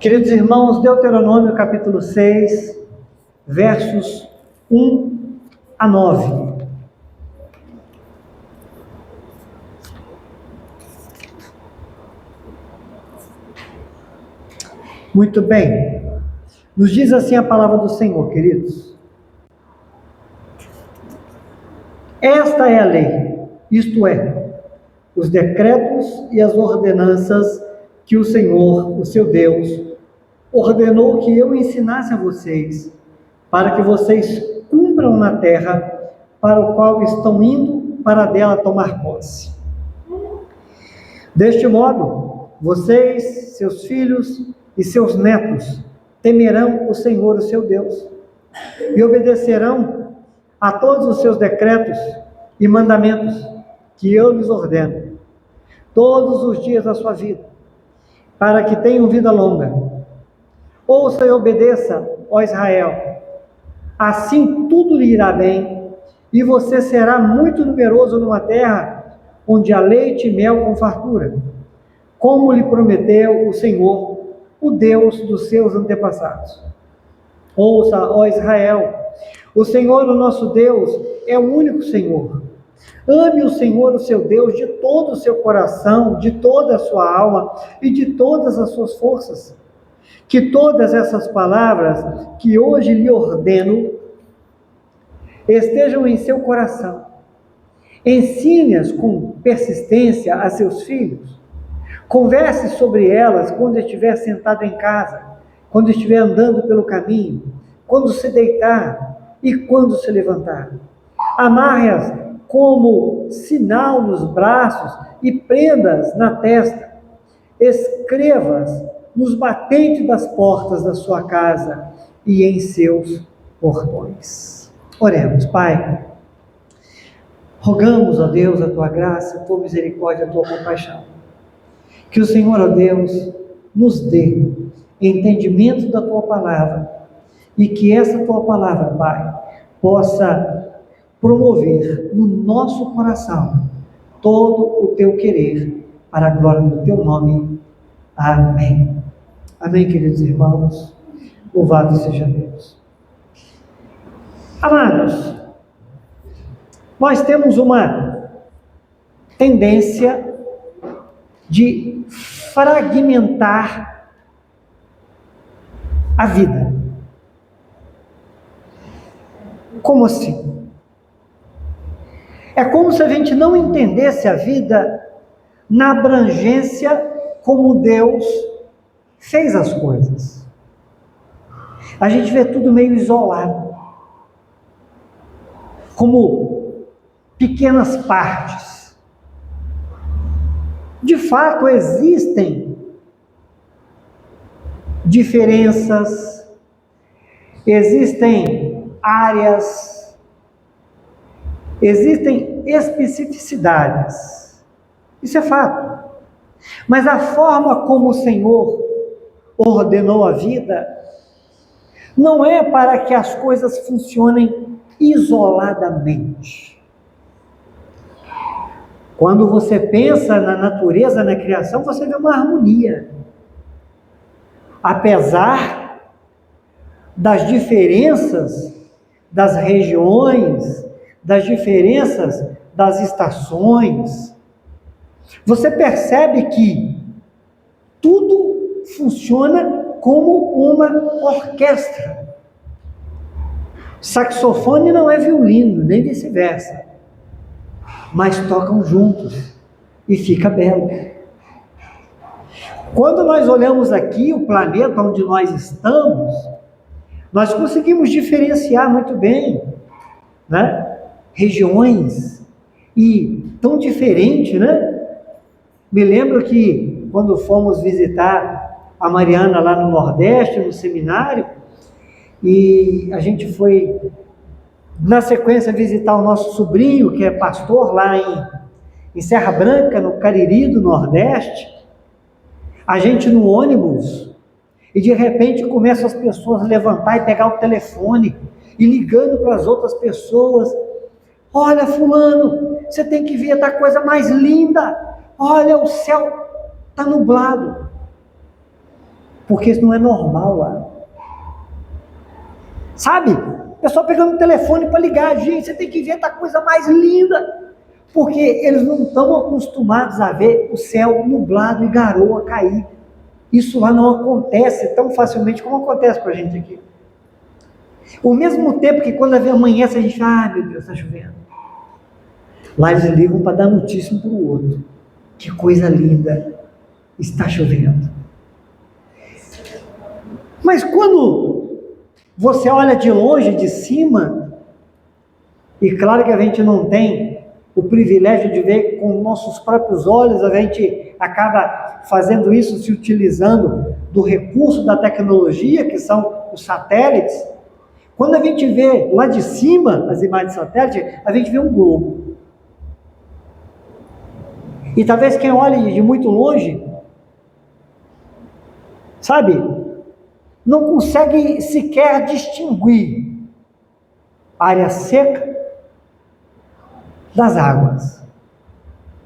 Queridos irmãos, Deuteronômio capítulo 6, versos 1 a 9. Muito bem. Nos diz assim a palavra do Senhor, queridos. Esta é a lei, isto é, os decretos e as ordenanças que o Senhor, o seu Deus, ordenou que eu ensinasse a vocês, para que vocês cumpram na terra para o qual estão indo para dela tomar posse. Deste modo, vocês, seus filhos e seus netos temerão o Senhor, o seu Deus, e obedecerão a todos os seus decretos e mandamentos que eu lhes ordeno, todos os dias da sua vida, para que tenham vida longa. Ouça e obedeça, ó Israel, assim tudo lhe irá bem, e você será muito numeroso numa terra onde há leite e mel com fartura, como lhe prometeu o Senhor, o Deus dos seus antepassados. Ouça, ó Israel, o Senhor, o nosso Deus, é o único Senhor. Ame o Senhor, o seu Deus, de todo o seu coração, de toda a sua alma e de todas as suas forças. Que todas essas palavras que hoje lhe ordeno estejam em seu coração. Ensine-as com persistência a seus filhos. Converse sobre elas quando estiver sentado em casa, quando estiver andando pelo caminho, quando se deitar e quando se levantar. Amarre-as como sinal nos braços e prenda-as na testa. Escreva-as nos batentes das portas da sua casa e em seus portões. Oremos, Pai. Rogamos, ó Deus, a tua graça, a tua misericórdia, a tua compaixão. Que o Senhor, ó Deus, nos dê entendimento da tua palavra e que essa tua palavra, Pai, possa promover no nosso coração todo o teu querer para a glória do teu nome. Amém. Amém, queridos irmãos. Louvado seja Deus. Amados, nós temos uma tendência de fragmentar a vida. Como assim? É como se a gente não entendesse a vida na abrangência como Deus fez as coisas. A gente vê tudo meio isolado, como pequenas partes. De fato, existem diferenças, existem áreas, existem especificidades. Isso é fato. Mas a forma como o Senhor ordenou a vida não é para que as coisas funcionem isoladamente. Quando você pensa na natureza, na criação, você vê uma harmonia. Apesar das diferenças das regiões, das diferenças das estações, você percebe que tudo funciona como uma orquestra. Saxofone não é violino, nem vice-versa, mas tocam juntos e fica belo. Quando nós olhamos aqui o planeta onde nós estamos, nós conseguimos diferenciar muito bem, né? Regiões, e tão diferente, né? Me lembro que quando fomos visitar a Mariana lá no Nordeste, no seminário, e a gente foi, na sequência, visitar o nosso sobrinho, que é pastor lá em Serra Branca, no Cariri do Nordeste. A gente no ônibus, e de repente começam as pessoas a levantar e pegar o telefone, e ligando para as outras pessoas: olha, fulano, você tem que ver, tá coisa mais linda, olha, o céu está nublado. porque isso não é normal lá. Sabe? O pessoal pegando o telefone para ligar, gente, você tem que ver, tá coisa mais linda. Porque eles não estão acostumados a ver o céu nublado e garoa cair. Isso lá não acontece tão facilmente como acontece com a gente aqui. Ao mesmo tempo que quando amanhece a gente fala, meu Deus, está chovendo. Lá eles ligam para dar notícia um para o outro. Que coisa linda, está chovendo. Mas quando você olha de longe, de cima, e claro que a gente não tem o privilégio de ver com nossos próprios olhos, a gente acaba fazendo isso se utilizando do recurso da tecnologia, que são os satélites. Quando a gente vê lá de cima as imagens de satélite, a gente vê um globo. E talvez quem olhe de muito longe, sabe, não consegue sequer distinguir a área seca das águas.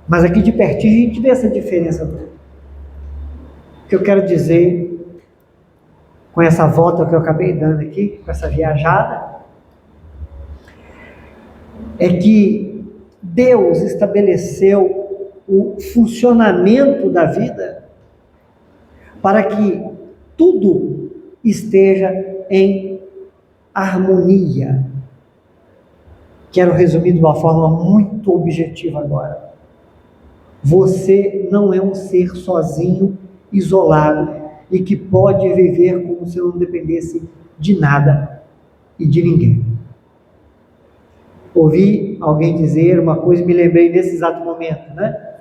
Mas aqui de pertinho a gente vê essa diferença. O que eu quero dizer com essa volta que eu acabei dando aqui, com essa viajada, é que Deus estabeleceu o funcionamento da vida para que tudo esteja em harmonia. Quero resumir de uma forma muito objetiva agora. Você não é um ser sozinho, isolado, e que pode viver como se não dependesse de nada e de ninguém. Ouvi alguém dizer uma coisa e me lembrei nesse exato momento, né?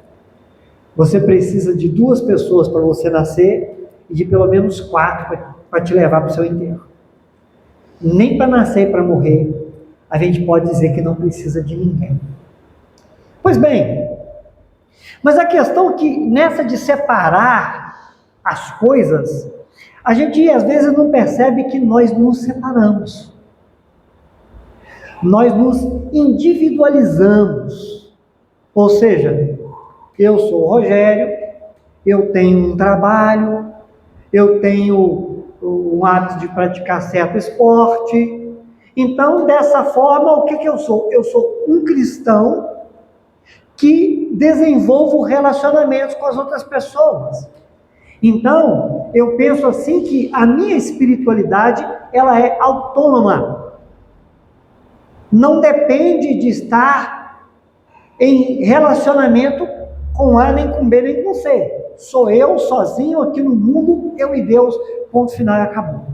Você precisa de 2 pessoas para você nascer e de pelo menos 4 para te levar para o seu enterro. Nem para nascer e para morrer, a gente pode dizer que não precisa de ninguém. Pois bem, mas a questão é que nessa de separar as coisas, a gente às vezes não percebe que nós nos separamos. Nós nos individualizamos. Ou seja, eu sou o Rogério, eu tenho um trabalho, eu tenho um hábito de praticar certo esporte. Então, dessa forma, o que eu sou? Eu sou um cristão que desenvolvo relacionamentos com as outras pessoas. Então, eu penso assim que a minha espiritualidade, ela é autônoma. Não depende de estar em relacionamento com A, nem com B, nem com C. Sou eu sozinho aqui no mundo, eu e Deus, ponto final e acabou.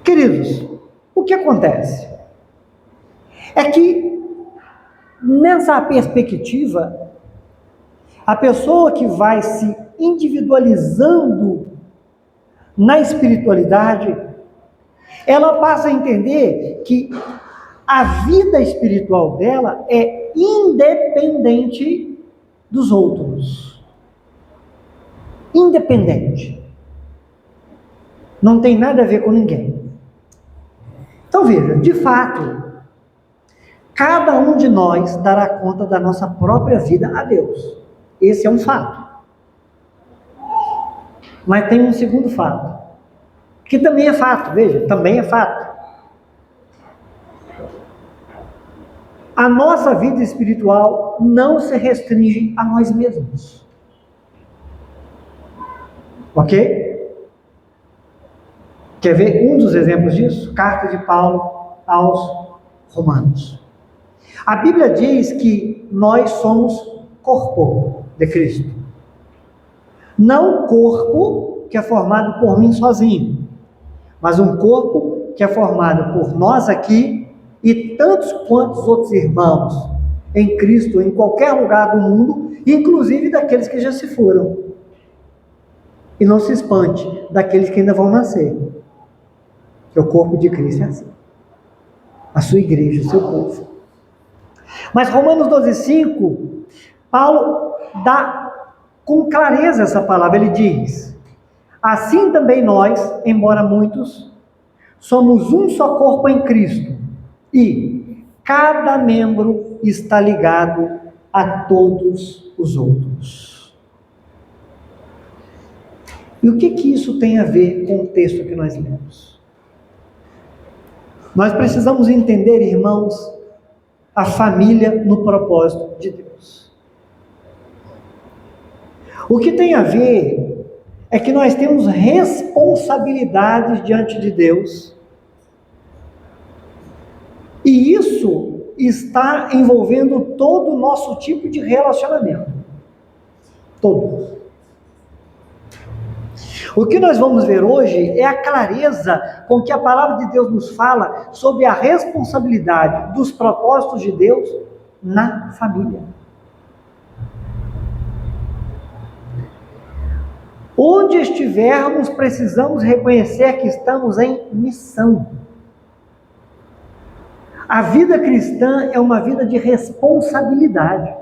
Queridos, o que acontece? É que, nessa perspectiva, a pessoa que vai se individualizando na espiritualidade, ela passa a entender que a vida espiritual dela é independente dos outros. Independente. Não tem nada a ver com ninguém. Então veja, de fato, cada um de nós dará conta da nossa própria vida a Deus. Esse é um fato. Mas tem um segundo fato, que também é fato, veja, também é fato. A nossa vida espiritual não se restringe a nós mesmos. Ok? Quer ver um dos exemplos disso? Carta de Paulo aos Romanos. A Bíblia diz que nós somos corpo de Cristo. Não um corpo que é formado por mim sozinho, mas um corpo que é formado por nós aqui e tantos quantos outros irmãos em Cristo, em qualquer lugar do mundo, inclusive daqueles que já se foram. E não se espante daqueles que ainda vão nascer. Que o corpo de Cristo é assim. A sua igreja, o seu povo. Mas Romanos 12,5, Paulo dá com clareza essa palavra. Ele diz: assim também nós, embora muitos, somos um só corpo em Cristo, e cada membro está ligado a todos os outros. E o que isso tem a ver com o texto que nós lemos? Nós precisamos entender, irmãos, a família no propósito de Deus. O que tem a ver é que nós temos responsabilidades diante de Deus, e isso está envolvendo todo o nosso tipo de relacionamento. Todos. O que nós vamos ver hoje é a clareza com que a palavra de Deus nos fala sobre a responsabilidade dos propósitos de Deus na família. Onde estivermos, precisamos reconhecer que estamos em missão. A vida cristã é uma vida de responsabilidade.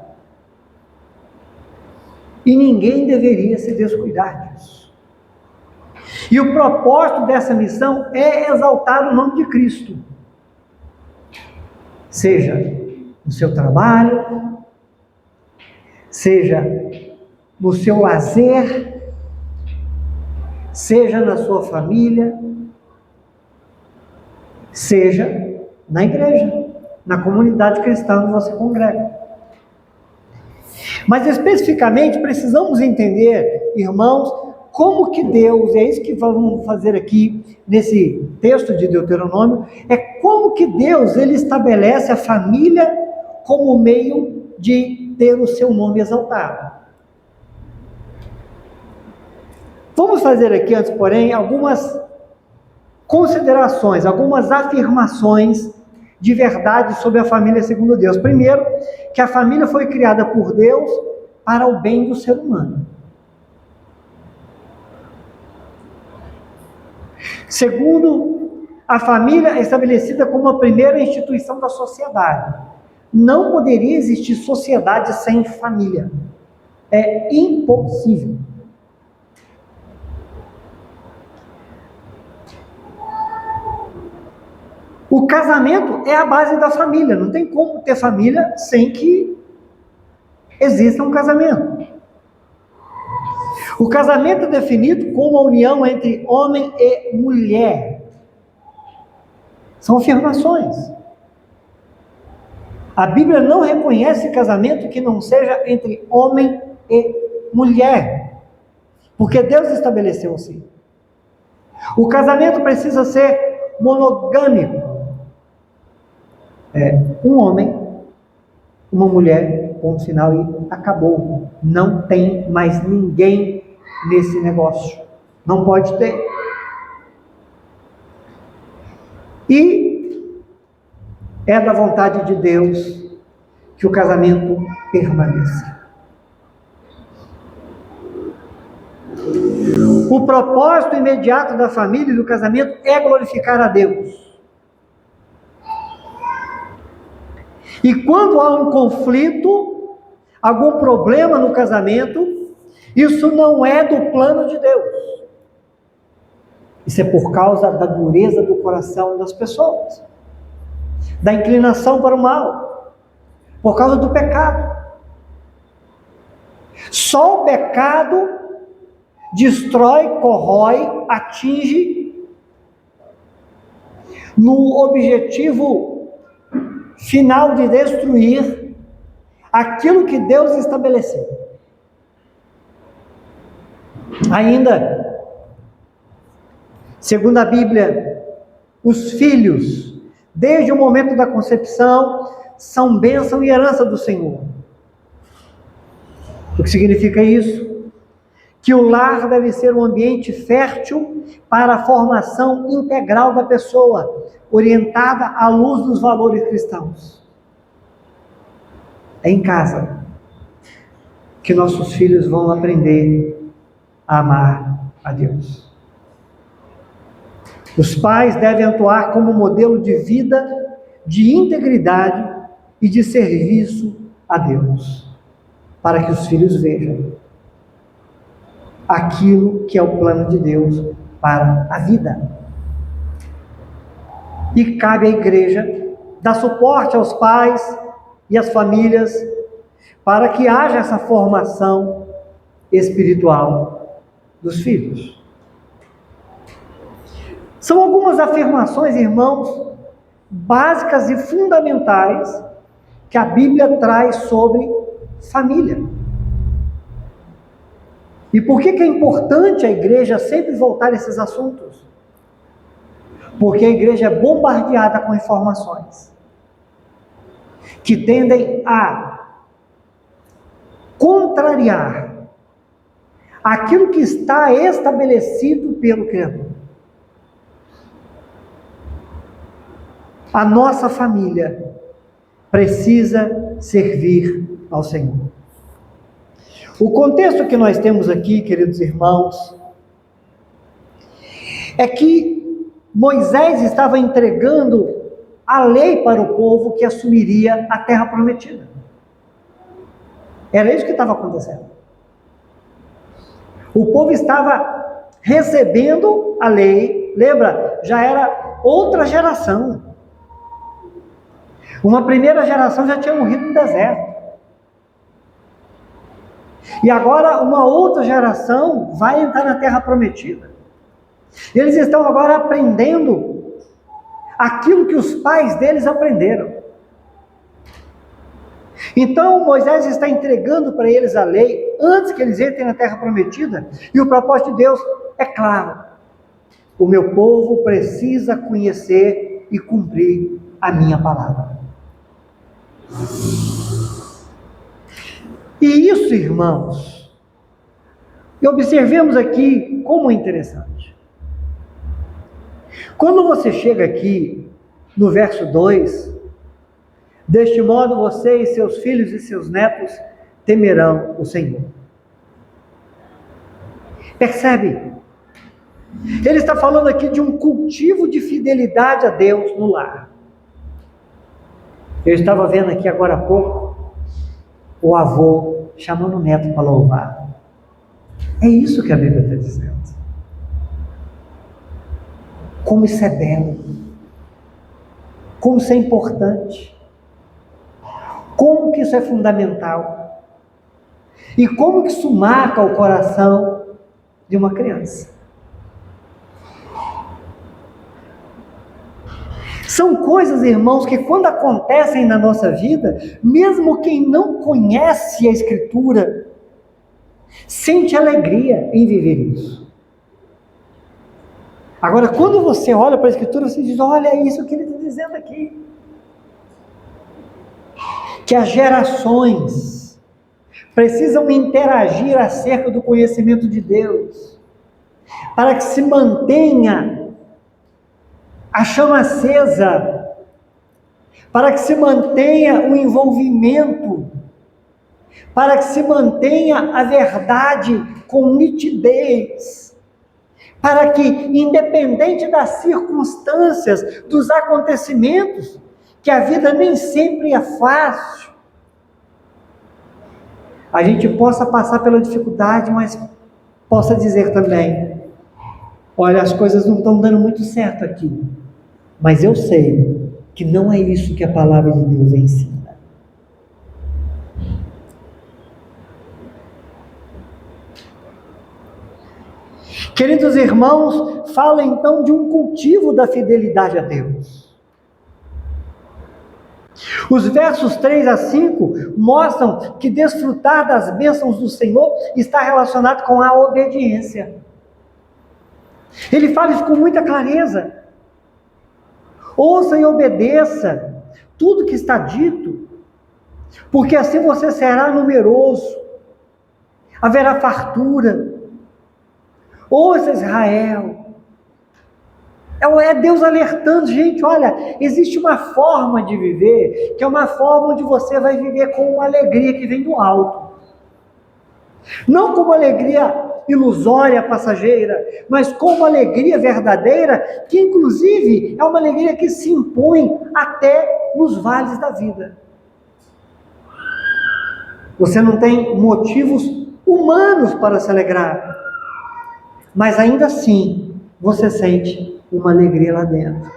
E ninguém deveria se descuidar disso. E o propósito dessa missão é exaltar o nome de Cristo. Seja no seu trabalho, seja no seu lazer, seja na sua família, seja na igreja, na comunidade cristã onde você congrega. Mas especificamente precisamos entender, irmãos, como que Deus, é isso que vamos fazer aqui nesse texto de Deuteronômio, é como que Deus ele estabelece a família como meio de ter o seu nome exaltado. Vamos fazer aqui antes, porém, algumas considerações, algumas afirmações de verdade sobre a família segundo Deus. Primeiro, que a família foi criada por Deus para o bem do ser humano. Segundo, a família é estabelecida como a primeira instituição da sociedade. Não poderia existir sociedade sem família. É impossível. O casamento é a base da família. Não tem como ter família sem que exista um casamento. O casamento é definido como a união entre homem e mulher. São afirmações. A Bíblia não reconhece casamento que não seja entre homem e mulher, porque Deus estabeleceu assim. O casamento precisa ser monogâmico. Um homem, uma mulher, ponto final e acabou. Não tem mais ninguém nesse negócio. Não pode ter. E é da vontade de Deus que o casamento permaneça. O propósito imediato da família e do casamento é glorificar a Deus. E quando há um conflito, algum problema no casamento, isso não é do plano de Deus. Isso é por causa da dureza do coração das pessoas, da inclinação para o mal, por causa do pecado. Só o pecado destrói, corrói, atinge no objetivo final de destruir aquilo que Deus estabeleceu. Ainda, segundo a Bíblia, os filhos, desde o momento da concepção, são bênção e herança do Senhor. O que significa isso? Que o lar deve ser um ambiente fértil para a formação integral da pessoa, orientada à luz dos valores cristãos. É em casa que nossos filhos vão aprender a amar a Deus. Os pais devem atuar como modelo de vida, de integridade e de serviço a Deus, para que os filhos vejam aquilo que é o plano de Deus para a vida. E cabe à igreja dar suporte aos pais e às famílias para que haja essa formação espiritual dos filhos. São algumas afirmações, irmãos, básicas e fundamentais que a Bíblia traz sobre família. E por que é importante a igreja sempre voltar a esses assuntos? Porque a igreja é bombardeada com informações que tendem a contrariar aquilo que está estabelecido pelo Criador. A nossa família precisa servir ao Senhor. O contexto que nós temos aqui, queridos irmãos, é que Moisés estava entregando a lei para o povo que assumiria a terra prometida. Era isso que estava acontecendo. O povo estava recebendo a lei, lembra? Já era outra geração. Uma primeira geração já tinha morrido no deserto. E agora uma outra geração vai entrar na terra prometida. Eles estão agora aprendendo aquilo que os pais deles aprenderam. Então Moisés está entregando para eles a lei antes que eles entrem na terra prometida. E o propósito de Deus é claro: o meu povo precisa conhecer e cumprir a minha palavra. E isso, irmãos, observemos aqui como é interessante. Quando você chega aqui no verso 2, deste modo você e seus filhos e seus netos temerão o Senhor. Percebe? Ele está falando aqui de um cultivo de fidelidade a Deus no lar. Eu estava vendo aqui agora há pouco o avô chamando o neto para louvar. É isso que a Bíblia está dizendo. Como isso é belo. Como isso é importante. Como que isso é fundamental. E como que isso marca o coração de uma criança. São coisas, irmãos, que quando acontecem na nossa vida, mesmo quem não conhece a Escritura, sente alegria em viver isso. Agora, quando você olha para a Escritura, você diz: olha, é isso que ele está dizendo aqui. Que as gerações precisam interagir acerca do conhecimento de Deus, para que se mantenha a chama acesa, para que se mantenha o envolvimento, para que se mantenha a verdade com nitidez, para que, independente das circunstâncias, dos acontecimentos, que a vida nem sempre é fácil, a gente possa passar pela dificuldade, mas possa dizer também: olha, as coisas não estão dando muito certo aqui, mas eu sei que não é isso que a palavra de Deus ensina. Queridos irmãos, fala então de um cultivo da fidelidade a Deus. Os versos 3 a 5 mostram que desfrutar das bênçãos do Senhor está relacionado com a obediência. Ele fala isso com muita clareza. Ouça e obedeça tudo que está dito, porque assim você será numeroso, haverá fartura. Ouça, Israel. É Deus alertando, gente, olha, existe uma forma de viver, que é uma forma onde você vai viver com uma alegria que vem do alto. Não com uma alegria ilusória, passageira, mas com uma alegria verdadeira, que inclusive é uma alegria que se impõe até nos vales da vida. Você não tem motivos humanos para se alegrar, mas ainda assim você sente uma alegria lá dentro.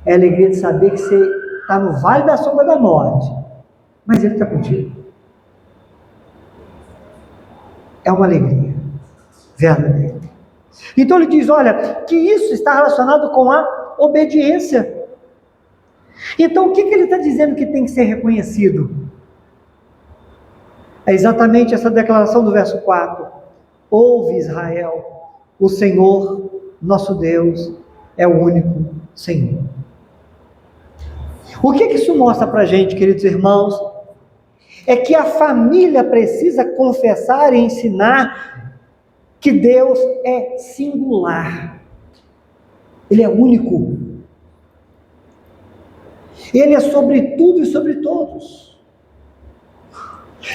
É a alegria de saber que você está no vale da sombra da morte, mas Ele está contigo. É uma alegria. verdadeiro. Então ele diz, olha, que isso está relacionado com a obediência. Então o que ele está dizendo que tem que ser reconhecido? É exatamente essa declaração do verso 4. Ouve, Israel, o Senhor, nosso Deus, é o único Senhor. O que isso mostra para a gente, queridos irmãos? É que a família precisa confessar e ensinar que Deus é singular. Ele é único. Ele é sobre tudo e sobre todos.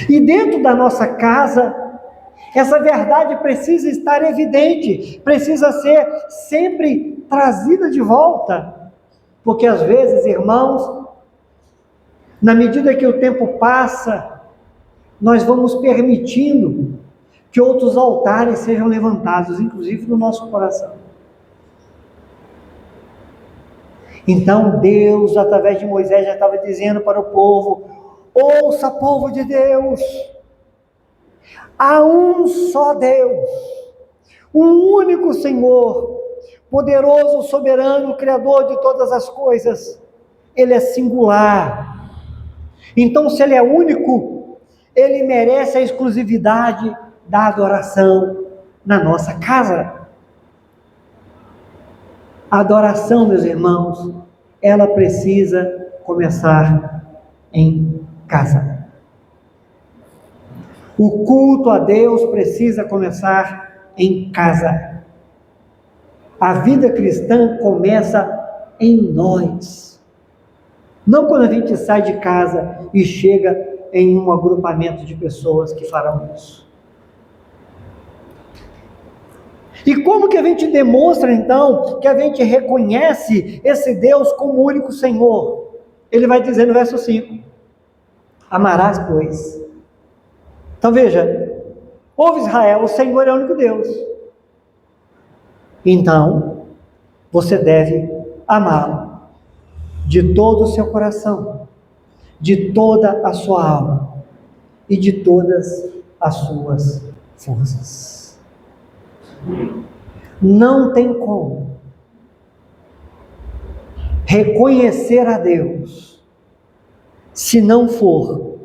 E dentro da nossa casa, essa verdade precisa estar evidente, precisa ser sempre trazida de volta. Porque às vezes, irmãos, na medida que o tempo passa, nós vamos permitindo que outros altares sejam levantados, inclusive no nosso coração. Então Deus, através de Moisés, já estava dizendo para o povo: ouça, povo de Deus, há um só Deus, um único Senhor, poderoso, soberano, criador de todas as coisas. Ele é singular. Então, se ele é único, ele merece a exclusividade da adoração na nossa casa. A adoração, meus irmãos, ela precisa começar em casa. O culto a Deus precisa começar em casa. A vida cristã começa em nós. Não quando a gente sai de casa e chega em um agrupamento de pessoas que farão isso. E como que a gente demonstra, então, que a gente reconhece esse Deus como o único Senhor? Ele vai dizer no verso 5, amarás, pois. Então veja, ouve Israel, o Senhor é o único Deus. Então, você deve amá-lo de todo o seu coração, de toda a sua alma e de todas as suas forças. Não tem como reconhecer a Deus se não for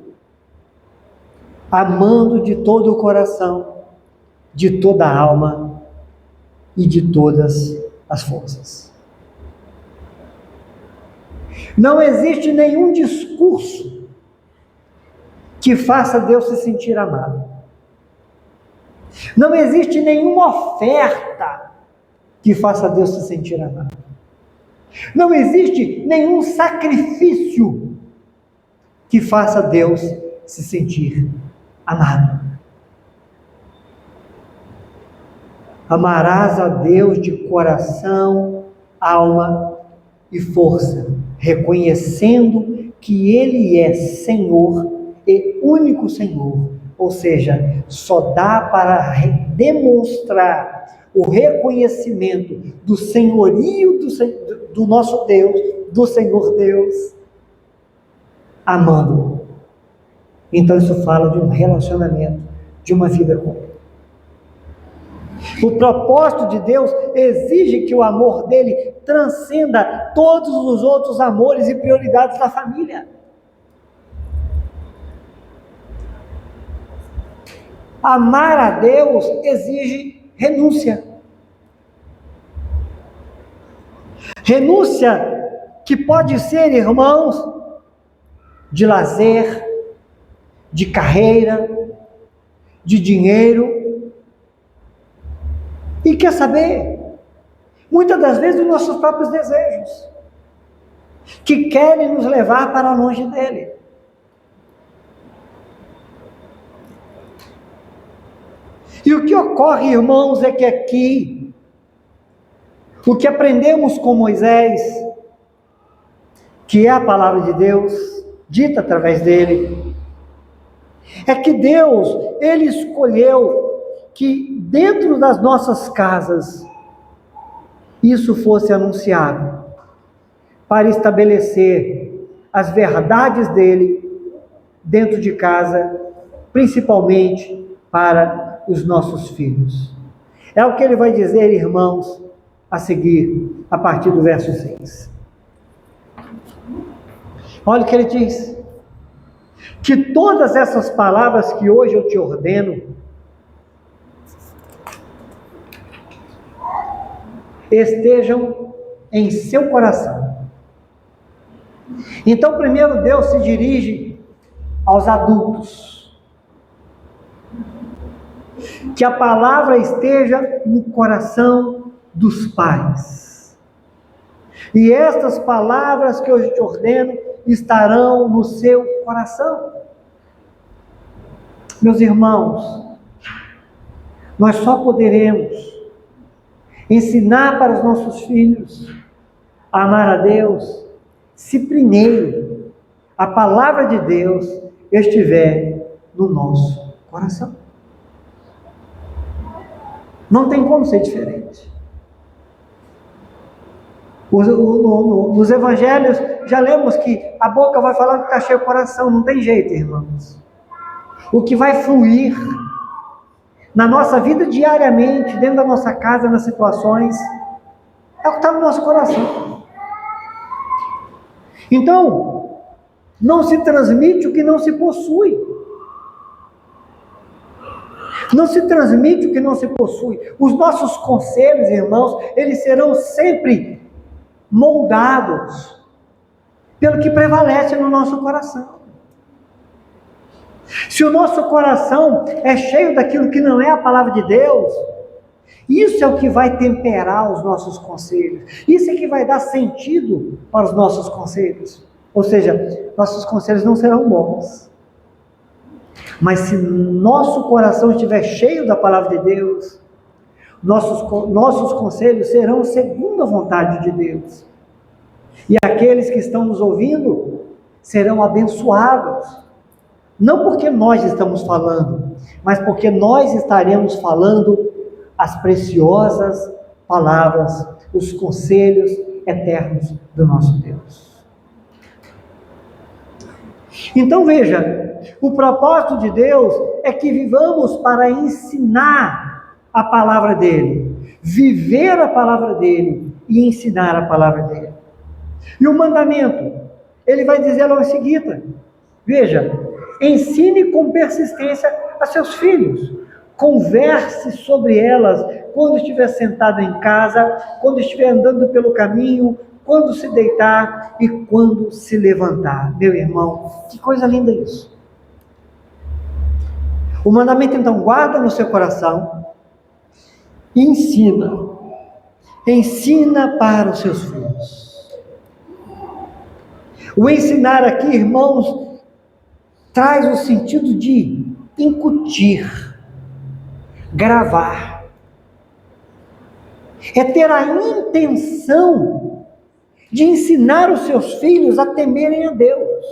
amando de todo o coração, de toda a alma e de todas as forças. Não existe nenhum discurso que faça Deus se sentir amado. Não existe nenhuma oferta que faça Deus se sentir amado. Não existe nenhum sacrifício que faça Deus se sentir amado. Amarás a Deus de coração, alma e força, reconhecendo que Ele é Senhor e único Senhor. Ou seja, só dá para demonstrar o reconhecimento do senhorio do nosso Deus, do Senhor Deus, amando. Então isso fala de um relacionamento, de uma vida com Ele. O propósito de Deus exige que o amor dele transcenda todos os outros amores e prioridades da família. Amar a Deus exige renúncia. Renúncia que pode ser, irmãos, de lazer, de carreira, de dinheiro. E quer saber? Muitas das vezes dos nossos próprios desejos, que querem nos levar para longe dele. E o que ocorre, irmãos, é que aqui, o que aprendemos com Moisés, que é a palavra de Deus, dita através dele, é que Deus, Ele escolheu que dentro das nossas casas, isso fosse anunciado, para estabelecer as verdades dele dentro de casa, principalmente para os nossos filhos. É o que ele vai dizer, irmãos, a seguir, a partir do verso 6. Olha o que ele diz: que todas essas palavras que hoje eu te ordeno estejam em seu coração. Então, primeiro Deus se dirige aos adultos. Que a palavra esteja no coração dos pais. E estas palavras que hoje te ordeno estarão no seu coração. Meus irmãos, nós só poderemos ensinar para os nossos filhos a amar a Deus se primeiro a palavra de Deus estiver no nosso coração. Não tem como ser diferente. Nos evangelhos já lemos que a boca vai falar que está cheio o coração. Não tem jeito, irmãos. O que vai fluir na nossa vida diariamente, dentro da nossa casa, nas situações, é o que está no nosso coração. Então, não se transmite o que não se possui. Não se transmite o que não se possui. Os nossos conselhos, irmãos, eles serão sempre moldados pelo que prevalece no nosso coração. Se o nosso coração é cheio daquilo que não é a palavra de Deus, isso é o que vai temperar os nossos conselhos. Isso é que vai dar sentido para os nossos conselhos. Ou seja, nossos conselhos não serão bons. Mas se nosso coração estiver cheio da palavra de Deus, nossos conselhos serão segundo a vontade de Deus. E aqueles que estão nos ouvindo serão abençoados. Não porque nós estamos falando, mas porque nós estaremos falando as preciosas palavras, os conselhos eternos do nosso Deus. Então veja, o propósito de Deus é que vivamos para ensinar a palavra dele, viver a palavra dele e ensinar a palavra dele. E o mandamento, ele vai dizer logo em seguida, veja, ensine com persistência a seus filhos, converse sobre elas quando estiver sentado em casa, quando estiver andando pelo caminho, quando se deitar e quando se levantar. Meu irmão, que coisa linda isso. O mandamento então guarda no seu coração e ensina para os seus filhos. O ensinar aqui, irmãos, traz o sentido de incutir, gravar. É ter a intenção de ensinar os seus filhos a temerem a Deus,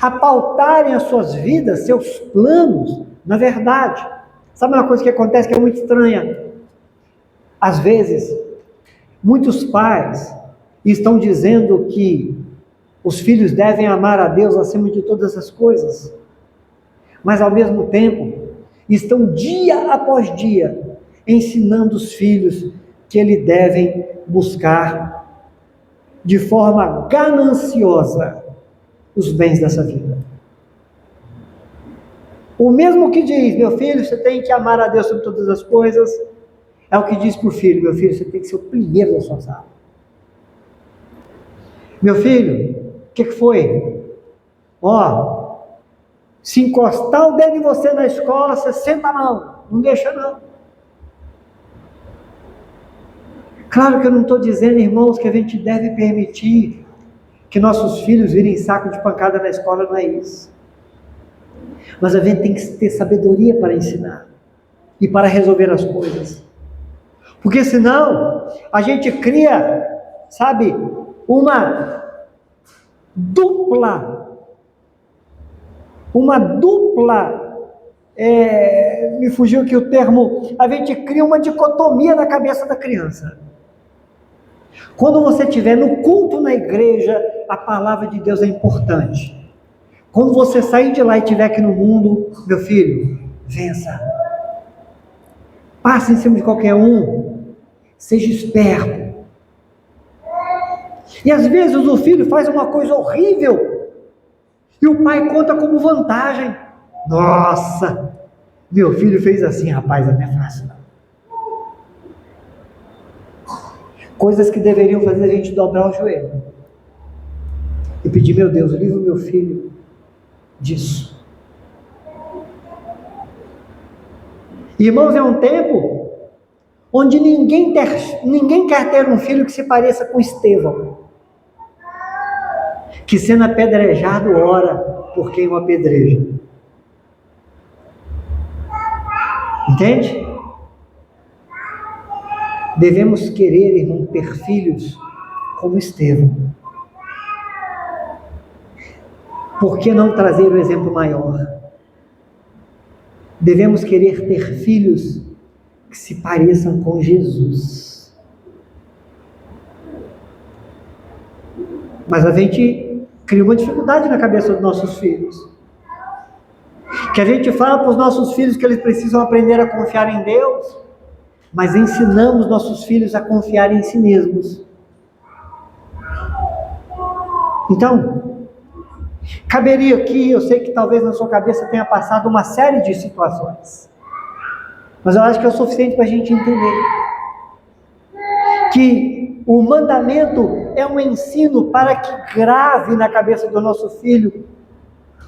a pautarem as suas vidas, seus planos, na verdade. Sabe uma coisa que acontece que é muito estranha? Às vezes, muitos pais estão dizendo que os filhos devem amar a Deus acima de todas as coisas, mas ao mesmo tempo estão dia após dia ensinando os filhos que eles devem buscar de forma gananciosa os bens dessa vida. O mesmo que diz, meu filho, você tem que amar a Deus sobre todas as coisas, é o que diz para o filho, meu filho, você tem que ser o primeiro da sua sala. Meu filho, o que foi? Se encostar o dedo em você na escola, você senta a mão, não deixa não. Claro que eu não estou dizendo, irmãos, que a gente deve permitir que nossos filhos virem saco de pancada na escola, não é isso. Mas a gente tem que ter sabedoria para ensinar e para resolver as coisas. Porque senão a gente cria, sabe, uma dupla, me fugiu aqui o termo, a gente cria uma dicotomia na cabeça da criança. Quando você estiver no culto na igreja, a palavra de Deus é importante. Quando você sair de lá e estiver aqui no mundo, meu filho, vença. passa em cima de qualquer um, seja esperto. E às vezes o filho faz uma coisa horrível, e o pai conta como vantagem. Nossa, meu filho fez assim, rapaz, não é fácil não. Coisas que deveriam fazer a gente dobrar o joelho e pedir, meu Deus, livre o meu filho disso. Irmãos, é um tempo onde ninguém quer ter um filho que se pareça com Estevão, que sendo apedrejado ora por quem o apedreja. Entende? Devemos querer, irmão, ter filhos como Estevão. Por que não trazer o exemplo maior? Devemos querer ter filhos que se pareçam com Jesus. Mas a gente cria uma dificuldade na cabeça dos nossos filhos. Que a gente fala para os nossos filhos que eles precisam aprender a confiar em Deus, mas ensinamos nossos filhos a confiar em si mesmos. Então, caberia aqui, eu sei que talvez na sua cabeça tenha passado uma série de situações, mas eu acho que é o suficiente para a gente entender que o mandamento é um ensino para que grave na cabeça do nosso filho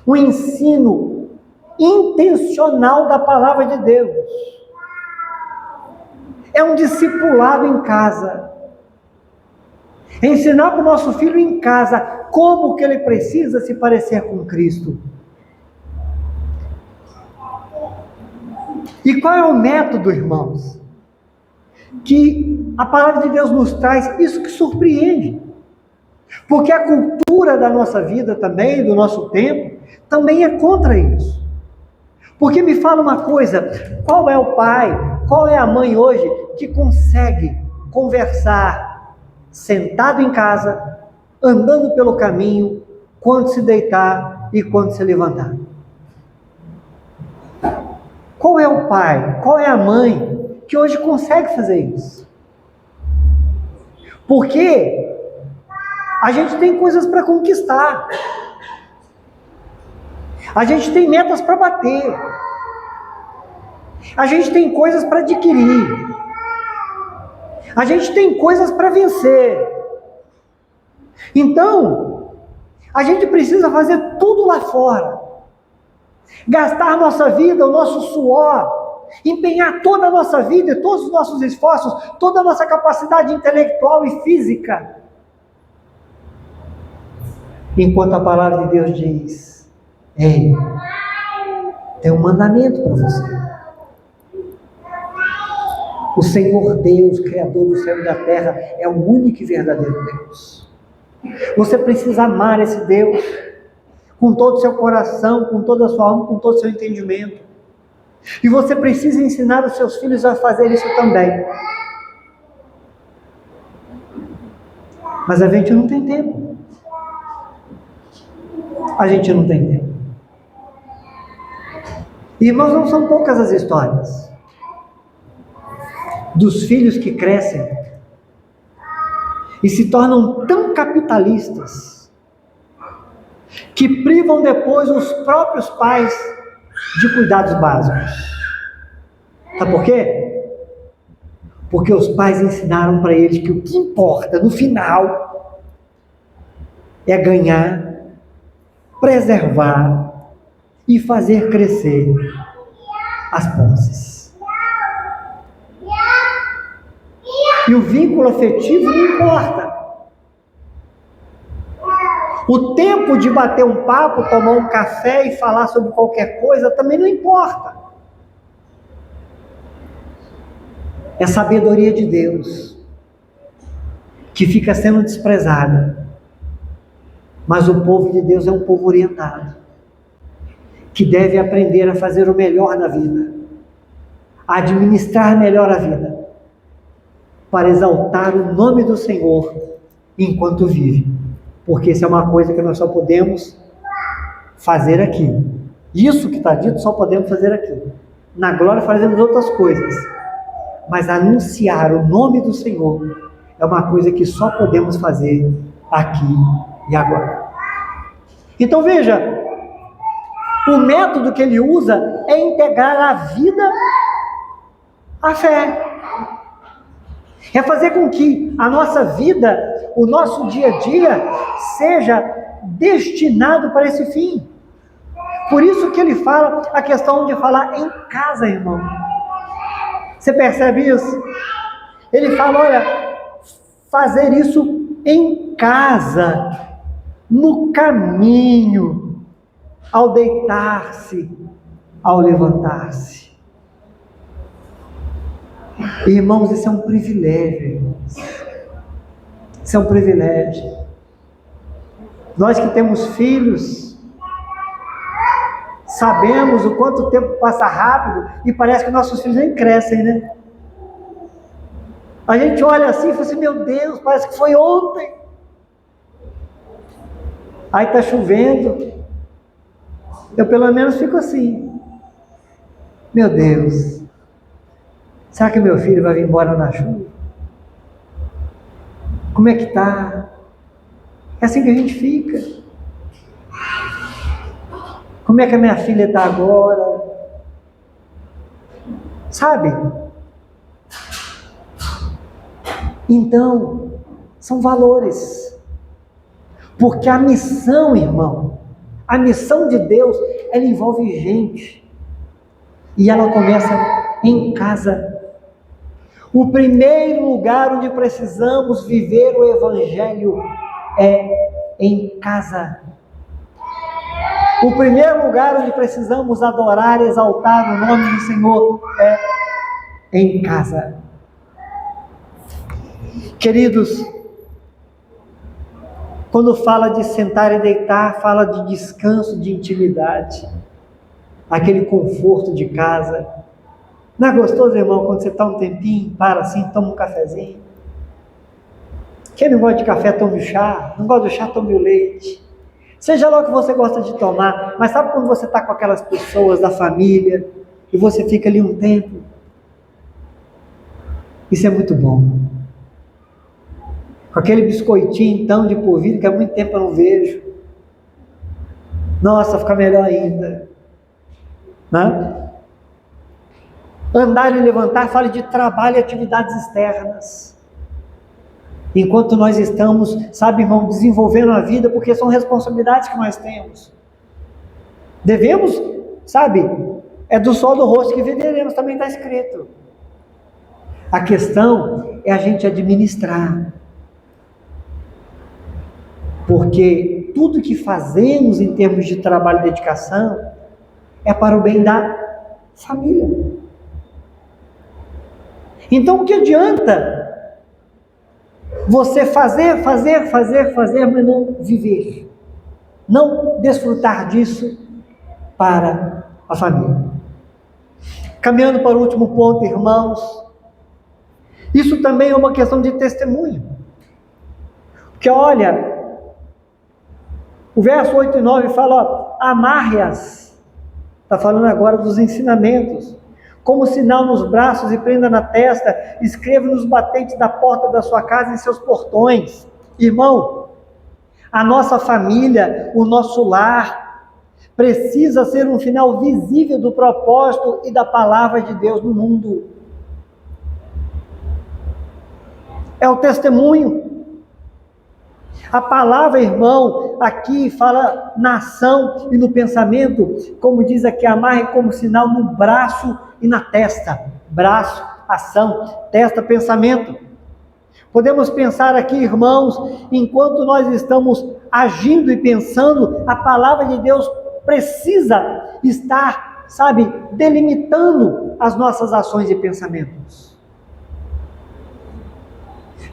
um ensino intencional da palavra de Deus. É um discipulado em casa. É ensinar para o nosso filho em casa como que ele precisa se parecer com Cristo. E qual é o método, irmãos? Que a palavra de Deus nos traz, isso que surpreende. Porque a cultura da nossa vida também, do nosso tempo, também é contra isso. Porque me fala uma coisa, qual é o pai, qual é a mãe hoje que consegue conversar sentado em casa, andando pelo caminho, quando se deitar e quando se levantar? Qual é o pai, qual é a mãe que hoje consegue fazer isso? Porque a gente tem coisas para conquistar. A gente tem metas para bater. A gente tem coisas para adquirir. A gente tem coisas para vencer. Então, a gente precisa fazer tudo lá fora. Gastar a nossa vida, o nosso suor, empenhar toda a nossa vida, todos os nossos esforços, toda a nossa capacidade intelectual e física. Enquanto a palavra de Deus diz: ei, tem um mandamento para você. O Senhor Deus, Criador do céu e da terra, é o único e verdadeiro Deus. Você precisa amar esse Deus com todo o seu coração, com toda a sua alma, com todo o seu entendimento. E você precisa ensinar os seus filhos a fazer isso também. Mas a gente não tem tempo. A gente não tem tempo. Irmãos, não são poucas as histórias dos filhos que crescem e se tornam tão capitalistas que privam depois os próprios pais de cuidados básicos. Sabe por quê? Porque os pais ensinaram para eles que o que importa no final é ganhar, preservar e fazer crescer as posses. E o vínculo afetivo não importa. O tempo de bater um papo, tomar um café e falar sobre qualquer coisa também não importa. É a sabedoria de Deus que fica sendo desprezada. Mas o povo de Deus é um povo orientado, que deve aprender a fazer o melhor na vida, a administrar melhor a vida, para exaltar o nome do Senhor enquanto vive. Porque isso é uma coisa que nós só podemos fazer aqui. Isso que está dito só podemos fazer aqui. Na glória fazemos outras coisas. mas anunciar o nome do Senhor é uma coisa que só podemos fazer aqui e agora. Então veja, o método que ele usa é integrar a vida à fé. É fazer com que a nossa vida, o nosso dia a dia, seja destinado para esse fim. Por isso que ele fala a questão de falar em casa, irmão. Você percebe isso? Ele fala, olha, fazer isso em casa, no caminho, ao deitar-se, ao levantar-se. Irmãos, isso é um privilégio, irmãos. Isso é um privilégio. Nós que temos filhos, sabemos o quanto o tempo passa rápido e parece que nossos filhos nem crescem, né? A gente olha assim e fala assim, meu Deus, parece que foi ontem. Aí está chovendo. Eu pelo menos fico assim. Meu Deus, será que meu filho vai vir embora na chuva? Como é que está? É assim que a gente fica. Como é que a minha filha está agora? Sabe? Então, são valores. Porque a missão, irmão, a missão de Deus, ela envolve gente. E ela começa em casa. O primeiro lugar onde precisamos viver o Evangelho é em casa. O primeiro lugar onde precisamos adorar, exaltar o nome do Senhor é em casa. Queridos, quando fala de sentar e deitar, fala de descanso, de intimidade, aquele conforto de casa. Não é gostoso, irmão, quando você está um tempinho, para assim, toma um cafezinho? Quem não gosta de café, tome o chá. Não gosta do chá, tome o leite. Seja lá o que você gosta de tomar, mas sabe quando você está com aquelas pessoas da família e você fica ali um tempo? Isso é muito bom. Com aquele biscoitinho então de polvilho que há muito tempo eu não vejo. Nossa, fica melhor ainda. Né? Andar e levantar, fala de trabalho e atividades externas. Enquanto nós estamos, sabe, irmão, desenvolvendo a vida, porque são responsabilidades que nós temos. Devemos, sabe, é do sol do rosto que viveremos, também está escrito. A questão é a gente administrar. Porque tudo que fazemos em termos de trabalho e dedicação é para o bem da família. Então o que adianta você fazer, mas não viver, não desfrutar disso para a família? Caminhando para o último ponto, irmãos, isso também é uma questão de testemunho. Porque olha, o verso 8 e 9 fala, amarre-as, está falando agora dos ensinamentos, como sinal nos braços e prenda na testa, escreva nos batentes da porta da sua casa e em seus portões. Irmão, a nossa família, o nosso lar, precisa ser um final visível do propósito e da palavra de Deus no mundo. É o testemunho. A palavra, irmão, aqui fala na ação e no pensamento, como diz aqui, amarre como sinal no braço e na testa. Braço, ação, testa, pensamento. Podemos pensar aqui, irmãos, enquanto nós estamos agindo e pensando, a palavra de Deus precisa estar, sabe, delimitando as nossas ações e pensamentos.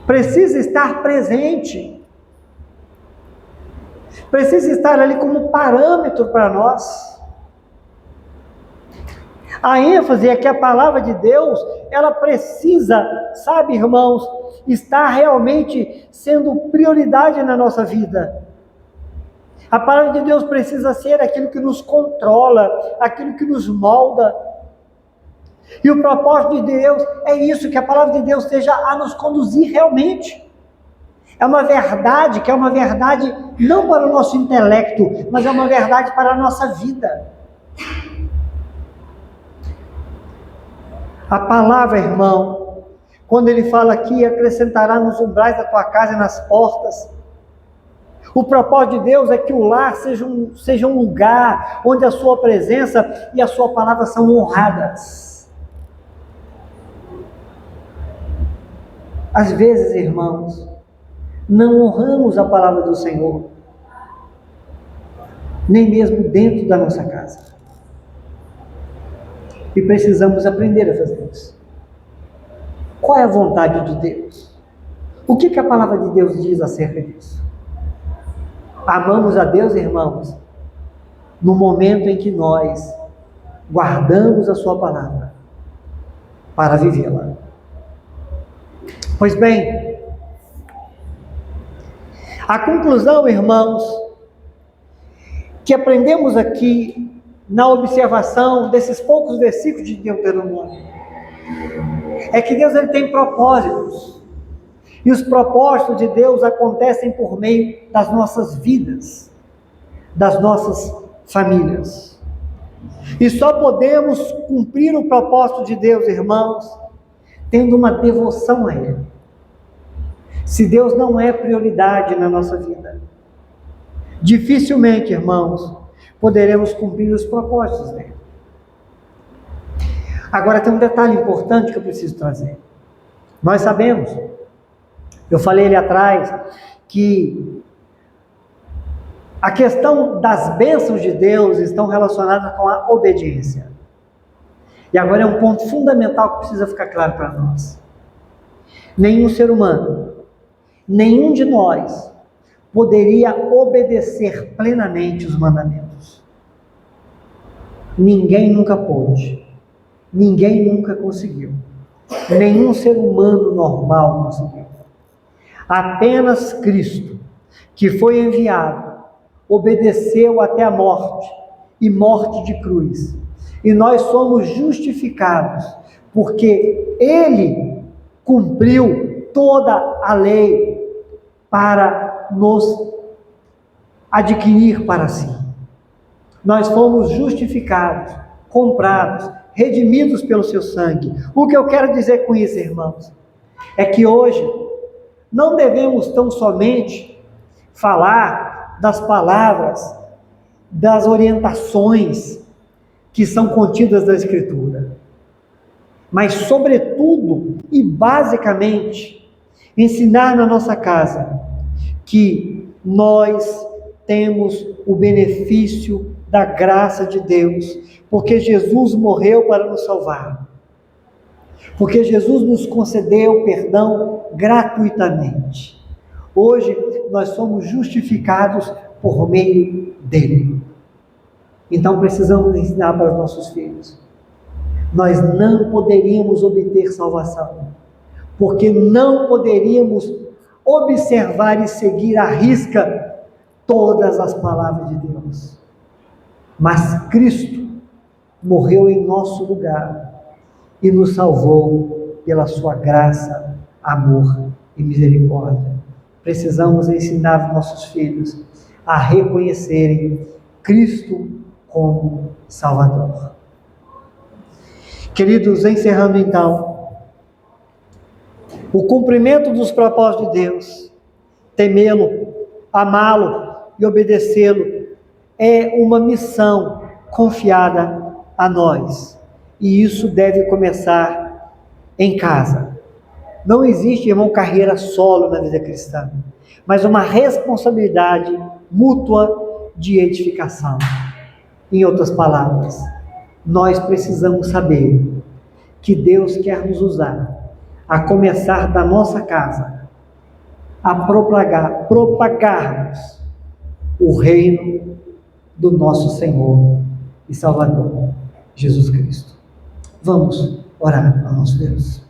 Precisa estar presente. Precisa estar ali como parâmetro para nós. A ênfase é que a palavra de Deus, ela precisa, sabe, irmãos, estar realmente sendo prioridade na nossa vida. A palavra de Deus precisa ser aquilo que nos controla, aquilo que nos molda. E o propósito de Deus é isso, que a palavra de Deus esteja a nos conduzir realmente. É uma verdade que é uma verdade não para o nosso intelecto, mas é uma verdade para a nossa vida. A palavra, irmão, quando ele fala aqui, acrescentará nos umbrais da tua casa e nas portas. O propósito de Deus é que o lar seja um lugar onde a sua presença e a sua palavra são honradas. Às vezes, irmãos, não honramos a palavra do Senhor, nem mesmo dentro da nossa casa. E precisamos aprender a fazer isso. Qual é a vontade de Deus? O que a palavra de Deus diz acerca disso? Amamos a Deus, irmãos, no momento em que nós guardamos a sua palavra para vivê-la. Pois bem, a conclusão, irmãos, que aprendemos aqui na observação desses poucos versículos de Deuteronômio, é que Deus ele tem propósitos. E os propósitos de Deus acontecem por meio das nossas vidas, das nossas famílias. E só podemos cumprir o propósito de Deus, irmãos, tendo uma devoção a Ele. Se Deus não é prioridade na nossa vida, dificilmente, irmãos, poderemos cumprir os propósitos dele. Agora tem um detalhe importante que eu preciso trazer. Nós sabemos, eu falei ali atrás, que a questão das bênçãos de Deus estão relacionadas com a obediência. E agora é um ponto fundamental que precisa ficar claro para nós. Nenhum ser humano, nenhum de nós, poderia obedecer plenamente os mandamentos. Ninguém nunca pôde. Ninguém nunca conseguiu. Nenhum ser humano normal conseguiu. Apenas Cristo, que foi enviado, obedeceu até a morte, e morte de cruz. E nós somos justificados, porque Ele cumpriu toda a lei para nos adquirir para si. Nós fomos justificados, comprados, redimidos pelo seu sangue. O que eu quero dizer com isso, irmãos, é que hoje não devemos tão somente falar das palavras, das orientações que são contidas na Escritura, mas sobretudo e basicamente ensinar na nossa casa que nós temos o benefício da graça de Deus, porque Jesus morreu para nos salvar, porque Jesus nos concedeu perdão gratuitamente. Hoje nós somos justificados por meio dele. Então precisamos ensinar para os nossos filhos. Nós não poderíamos obter salvação, porque não poderíamos observar e seguir à risca todas as palavras de Deus. Mas Cristo morreu em nosso lugar e nos salvou pela sua graça, amor e misericórdia. Precisamos ensinar os nossos filhos a reconhecerem Cristo como Salvador. Queridos, encerrando então, o cumprimento dos propósitos de Deus, temê-lo, amá-lo e obedecê-lo, é uma missão confiada a nós. E isso deve começar em casa. Não existe, irmão, carreira solo na vida cristã, mas uma responsabilidade mútua de edificação. Em outras palavras, nós precisamos saber que Deus quer nos usar, a começar da nossa casa, a propagarmos o reino do nosso Senhor e Salvador, Jesus Cristo. Vamos orar ao nosso Deus.